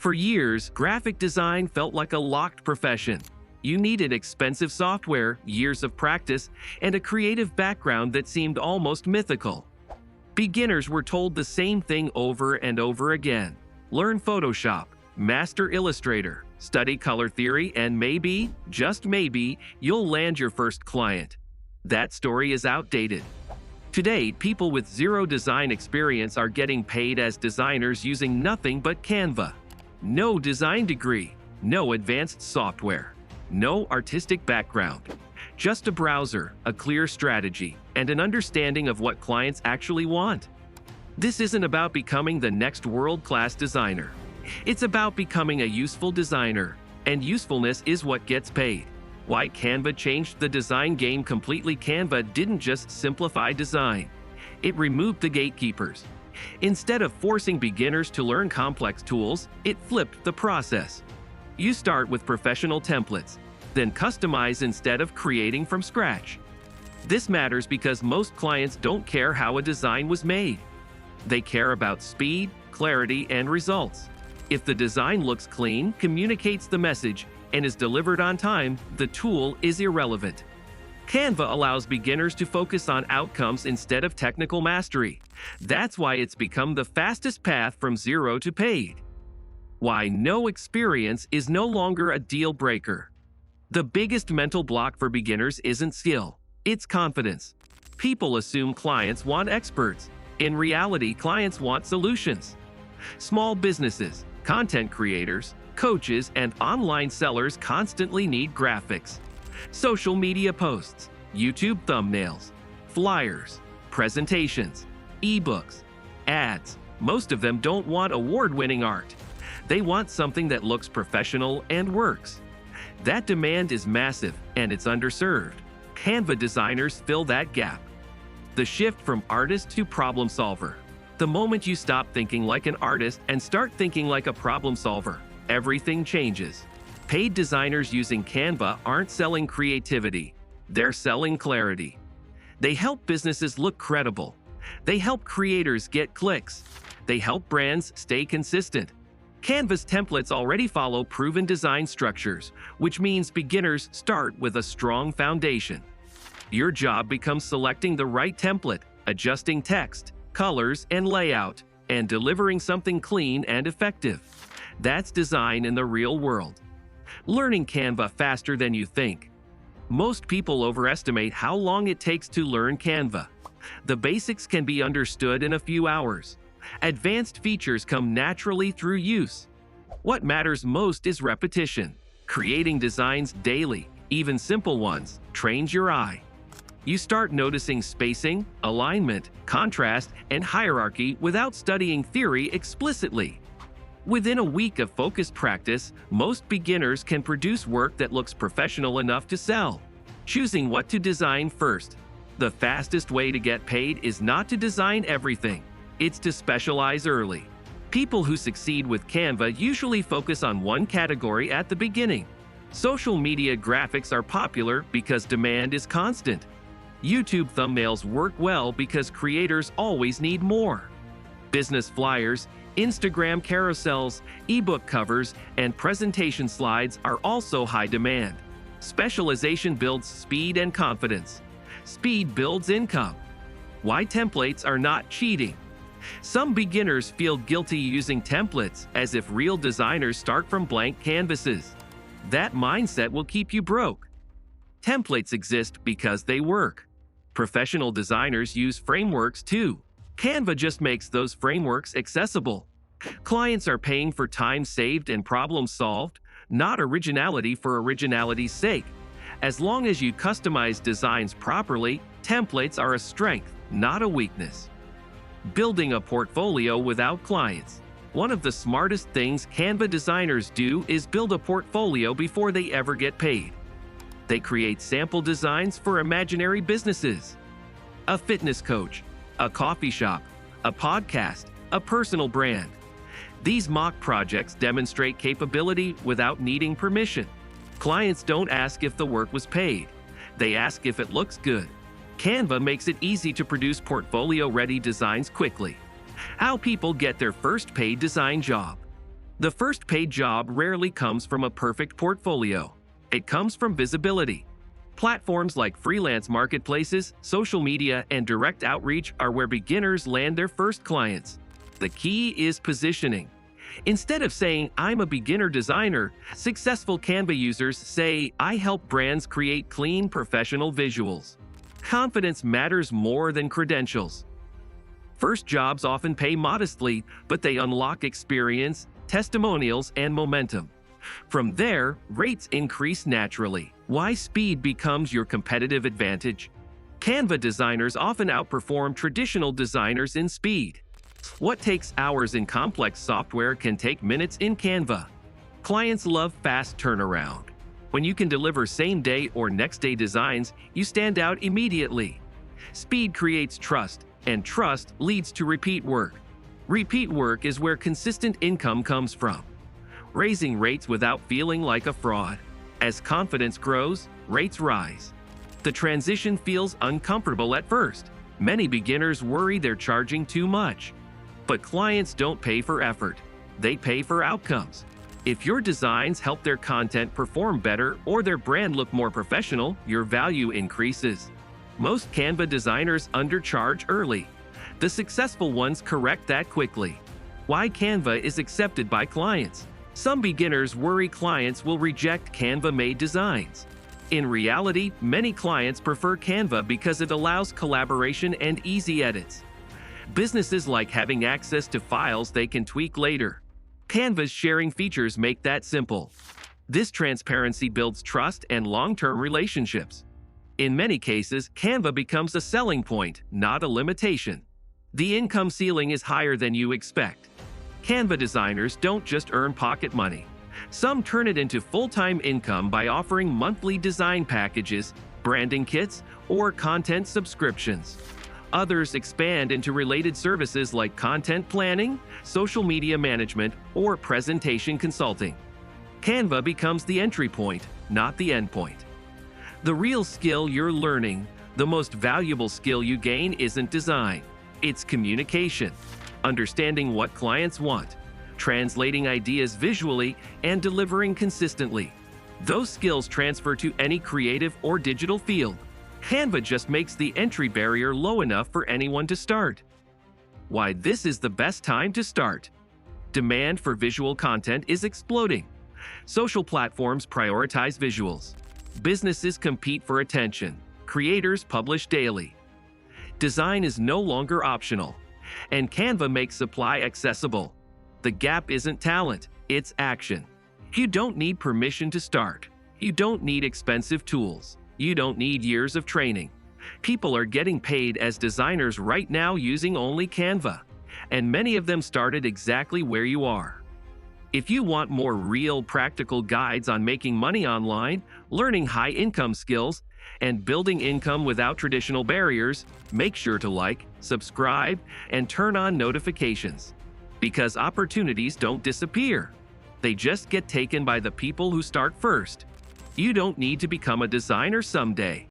For years, graphic design felt like a locked profession. You needed expensive software, years of practice, and a creative background that seemed almost mythical. Beginners were told the same thing over and over again. Learn Photoshop, master Illustrator, study color theory, and maybe, just maybe, you'll land your first client. That story is outdated. Today, people with zero design experience are getting paid as designers using nothing but Canva. No design degree, no advanced software, no artistic background. Just a browser, a clear strategy, and an understanding of what clients actually want. This isn't about becoming the next world-class designer. It's about becoming a useful designer, and usefulness is what gets paid. Why Canva changed the design game completely. Canva didn't just simplify design. It removed the gatekeepers. Instead of forcing beginners to learn complex tools, it flipped the process. You start with professional templates, then customize instead of creating from scratch. This matters because most clients don't care how a design was made. They care about speed, clarity, and results. If the design looks clean, communicates the message, and is delivered on time, the tool is irrelevant. Canva allows beginners to focus on outcomes instead of technical mastery. That's why it's become the fastest path from zero to paid. Why no experience is no longer a deal breaker. The biggest mental block for beginners isn't skill, it's confidence. People assume clients want experts. In reality, clients want solutions. Small businesses, content creators, coaches, and online sellers constantly need graphics. Social media posts, YouTube thumbnails, flyers, presentations, ebooks, ads. Most of them don't want award-winning art. They want something that looks professional and works. That demand is massive and it's underserved. Canva designers fill that gap. The shift from artist to problem solver. The moment you stop thinking like an artist and start thinking like a problem solver, everything changes. Paid designers using Canva aren't selling creativity, they're selling clarity. They help businesses look credible. They help creators get clicks. They help brands stay consistent. Canva's templates already follow proven design structures, which means beginners start with a strong foundation. Your job becomes selecting the right template, adjusting text, colors, and layout, and delivering something clean and effective. That's design in the real world. Learning Canva faster than you think. Most people overestimate how long it takes to learn Canva. The basics can be understood in a few hours. Advanced features come naturally through use. What matters most is repetition. Creating designs daily, even simple ones, trains your eye. You start noticing spacing, alignment, contrast, and hierarchy without studying theory explicitly. Within a week of focused practice, most beginners can produce work that looks professional enough to sell. Choosing what to design first. The fastest way to get paid is not to design everything. It's to specialize early. People who succeed with Canva usually focus on one category at the beginning. Social media graphics are popular because demand is constant. YouTube thumbnails work well because creators always need more. Business flyers, Instagram carousels, ebook covers, and presentation slides are also high demand. Specialization builds speed and confidence. Speed builds income. Why templates are not cheating. Some beginners feel guilty using templates as if real designers start from blank canvases. That mindset will keep you broke. Templates exist because they work. Professional designers use frameworks too. Canva just makes those frameworks accessible. Clients are paying for time saved and problems solved, not originality for originality's sake. As long as you customize designs properly, templates are a strength, not a weakness. Building a portfolio without clients. One of the smartest things Canva designers do is build a portfolio before they ever get paid. They create sample designs for imaginary businesses. A fitness coach, a coffee shop, a podcast, a personal brand. These mock projects demonstrate capability without needing permission. Clients don't ask if the work was paid. They ask if it looks good. Canva makes it easy to produce portfolio-ready designs quickly. How people get their first paid design job. The first paid job rarely comes from a perfect portfolio. It comes from visibility. Platforms like freelance marketplaces, social media, and direct outreach are where beginners land their first clients. The key is positioning. Instead of saying, "I'm a beginner designer," successful Canva users say, "I help brands create clean, professional visuals." Confidence matters more than credentials. First jobs often pay modestly, but they unlock experience, testimonials, and momentum. From there, rates increase naturally. Why speed becomes your competitive advantage? Canva designers often outperform traditional designers in speed. What takes hours in complex software can take minutes in Canva. Clients love fast turnaround. When you can deliver same-day or next-day designs, you stand out immediately. Speed creates trust, and trust leads to repeat work. Repeat work is where consistent income comes from. Raising rates without feeling like a fraud. As confidence grows, rates rise. The transition feels uncomfortable at first. Many beginners worry they're charging too much. But clients don't pay for effort. They pay for outcomes. If your designs help their content perform better or their brand look more professional, your value increases. Most Canva designers undercharge early. The successful ones correct that quickly. Why Canva is accepted by clients. Some beginners worry clients will reject Canva-made designs. In reality, many clients prefer Canva because it allows collaboration and easy edits. Businesses like having access to files they can tweak later. Canva's sharing features make that simple. This transparency builds trust and long-term relationships. In many cases, Canva becomes a selling point, not a limitation. The income ceiling is higher than you expect. Canva designers don't just earn pocket money. Some turn it into full-time income by offering monthly design packages, branding kits, or content subscriptions. Others expand into related services like content planning, social media management, or presentation consulting. Canva becomes the entry point, not the end point. The real skill you're learning, the most valuable skill you gain, isn't design. It's communication. Understanding what clients want, translating ideas visually, and delivering consistently. Those skills transfer to any creative or digital field. Canva just makes the entry barrier low enough for anyone to start. Why this is the best time to start. Demand for visual content is exploding. Social platforms prioritize visuals. Businesses compete for attention. Creators publish daily. Design is no longer optional. And Canva makes supply accessible. The gap isn't talent, it's action. You don't need permission to start. You don't need expensive tools. You don't need years of training. People are getting paid as designers right now using only Canva. And many of them started exactly where you are. If you want more real, practical guides on making money online, learning high-income skills, and building income without traditional barriers, make sure to like, subscribe, and turn on notifications. Because opportunities don't disappear. They just get taken by the people who start first. You don't need to become a designer someday.